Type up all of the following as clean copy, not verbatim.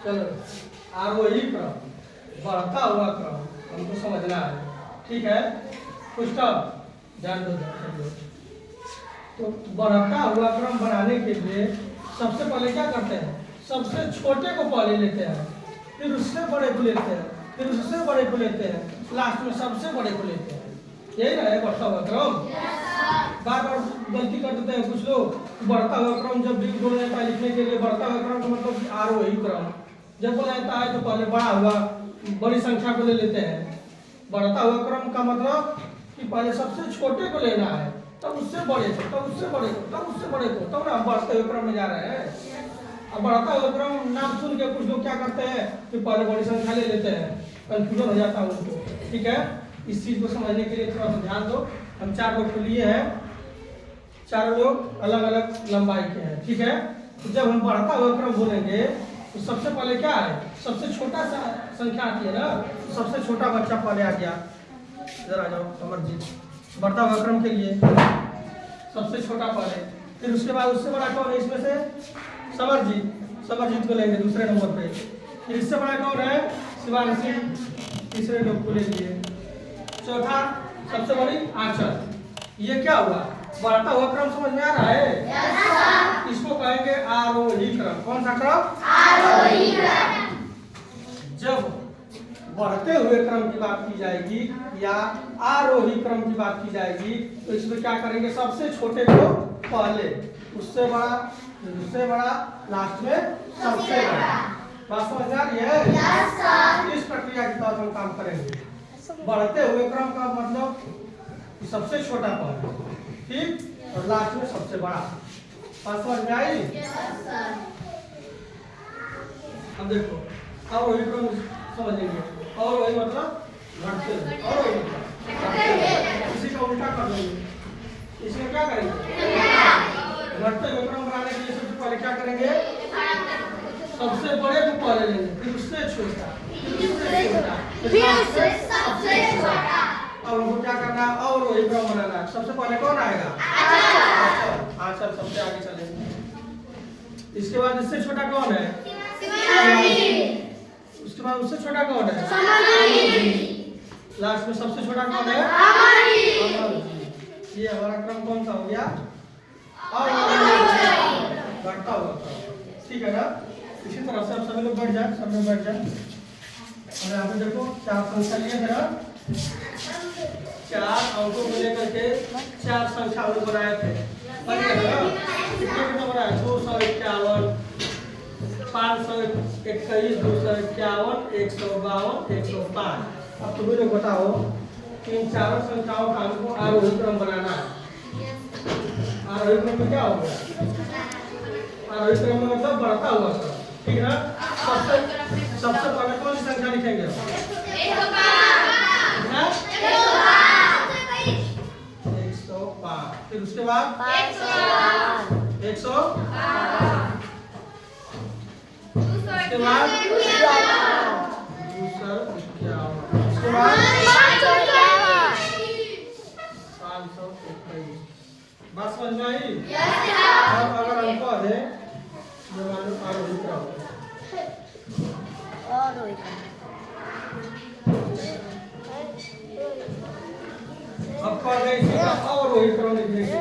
चलो आरोही क्रम, बढ़ता हुआ क्रम हमको समझना है, ठीक है। कुछ ध्यान दो। तो बढ़ता हुआ क्रम बनाने के लिए सबसे पहले क्या करते हैं, सबसे छोटे को पहले लेते हैं, फिर उससे बड़े को लेते हैं, फिर उससे बड़े को लेते हैं, लास्ट में सबसे बड़े को लेते हैं। यही ना है बढ़ता हुआ क्रम। बार बार गलती कर देते हैं कुछ लोग। बढ़ता हुआ क्रम जब भी बोला जाता है लिखने के लिए, बढ़ता हुआ क्रम का मतलब आरोही क्रम। जब बोला जाता है तो पहले बड़ा हुआ बड़ी संख्या को ले लेते हैं। बढ़ता हुआ क्रम का मतलब कि पहले सबसे छोटे को लेना है, तब उससे बड़े को, तब उससे बड़े को, तब उससे बड़े को, तब ना हम बढ़ते हुए क्रम में जा रहे हैं। अब बढ़ता हुआ क्रम नाम सुन के कुछ लोग क्या करते हैं कि पहले बड़ी संख्या ले लेते हैं, कंफ्यूजन हो जाता है उनको, ठीक है। इस चीज को समझने के लिए थोड़ा सा ध्यान दो। हम 4 लोग को लिए हैं, चारों लोग अलग अलग लंबाई के हैं, ठीक है। तो जब हम बढ़ता हुआ क्रम बोलेंगे तो सबसे पहले क्या है, सबसे छोटा सा संख्या आती है ना, तो सबसे छोटा बच्चा पहले आ गया। इधर आ जाओ समरजीत। बढ़ता हुआ क्रम के लिए सबसे छोटा पहले, फिर उसके बाद उससे बड़ा कौन है इसमें से, समरजीत को लेंगे दूसरे नंबर पे। फिर इससे बड़ा कौन है, शिवांशी, तीसरे लोग को ले लिए। चौथा सबसे बड़ी आंचल। ये क्या हुआ, बढ़ता हुआ क्रम समझ में आ रहा है। इसको कहेंगे आरोही क्रम। कौन सा क्रम, आरोही क्रम। जब बढ़ते हुए क्रम की बात की जाएगी या आरोही क्रम की बात की जाएगी तो इसमें क्या करेंगे, सबसे छोटे को पहले, उससे बड़ा, उससे बड़ा, लास्ट में सबसे बड़ा। बात समझ आ रही है। इस प्रक्रिया के तौर पर काम करेंगे। बढ़ते हुए क्रम का मतलब कि सबसे छोटा पहले, ठीक, और लास्ट में सबसे बड़ा। बात समझ में आई। अब देखो और वही क्रम समझेंगे। और वही मतलब घटते हुए, और वही मतलब इसी का उल्टा कर देंगे। इसमें क्या करेंगे, घटते हुए क्रम बनाने के लिए सबसे पहले क्या करेंगे, सबसे बड़े को पहले लेंगे, फिर उससे छोटा, फिर उससे छोटा, फिर उससे सबसे छोटा। अब हमको क्या करना है, और वही क्रम बनाना है। सबसे पहले कौन आएगा, आंचल, सबसे आगे चलेंगे। इसके बाद इससे छोटा कौन है, उसके बाद उससे छोटा कौन है, लास्ट में सबसे छोटा कौन है, अमरजीत। ये हमारा क्रम कौन सा हो गया, घटता हुआ क्रम, ठीक है ना। इसी तरह से अब सभी लोग बैठ जाए, सब लोग बैठ जाए। और यहाँ पे देखो 4 संख्या लिए थे ना, 4 अंकों को लेकर के 4 संख्या हम बनाए थे। कितने बनाया, 251, 521, 251, 152, 105। अब तुम्हें लोग बताओ कि इन चारों संख्याओं का हमको आरोही क्रम बनाना है। आरोही क्रम में क्या हो गया, आरोही क्रम में मतलब बढ़ता हुआ क्रम, ठीक है ना। सबसे पहले कौन सी संख्या लिखेंगे, 105, फिर उसके बाद 100, उसके बाद 251, उसके बाद 521। बात समझ में आई। अब अगर हमको है जो मान लो आरोही क्रम, अब कह गए इसी का और वही क्रम लिखने के लिए,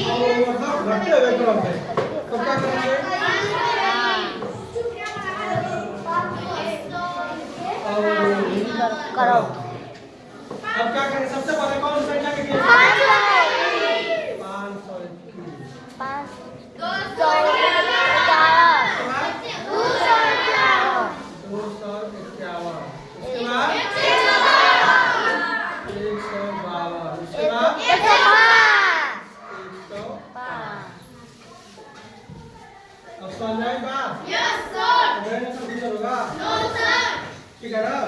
और मतलब घटते हुए क्रम है। तो क्या करेंगे, करो। अब क्या करें, सबसे पहले कौन संख्या लिखिए, 521, 521, ठीक है ना।